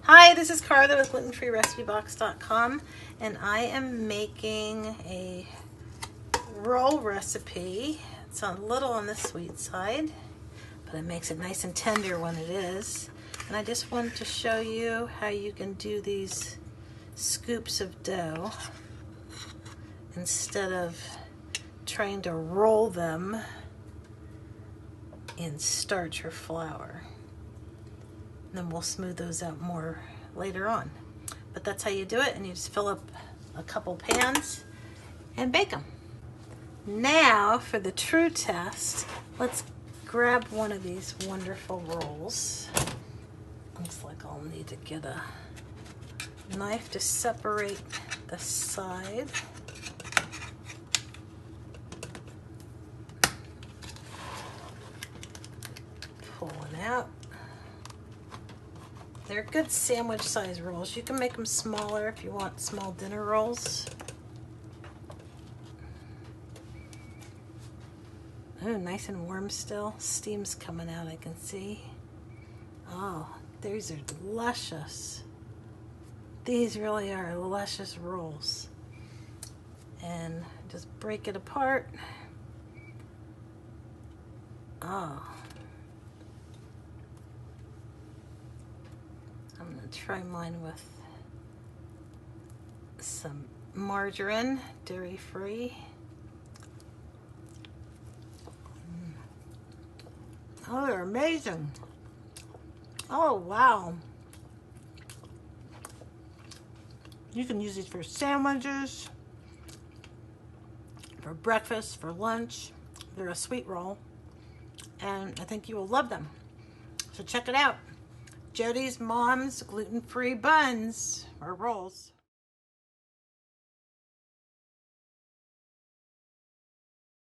Hi, this is Carla with glutenfreerecipebox.com, and I am making a roll recipe. It's a little on the sweet side, but it makes it nice and tender when it is. And I just wanted to show you how you can do these scoops of dough instead of trying to roll them in starch or flour. Then we'll smooth those out more later on. But that's how you do it, and you just fill up a couple pans and bake them. Now for the true test, let's grab one of these wonderful rolls. Looks like I'll need to get a knife to separate the side. Pull one out. They're good sandwich size rolls. You can make them smaller if you want small dinner rolls. Oh, nice and warm still. Steam's coming out, I can see. Oh, these are luscious. These really are luscious rolls. And just break it apart. Oh. I'm going to try mine with some margarine, dairy-free. Oh, they're amazing. Oh, wow. You can use these for sandwiches, for breakfast, for lunch. They're a sweet roll, and I think you will love them. So check it out. Jody's Mom's gluten-free buns or rolls.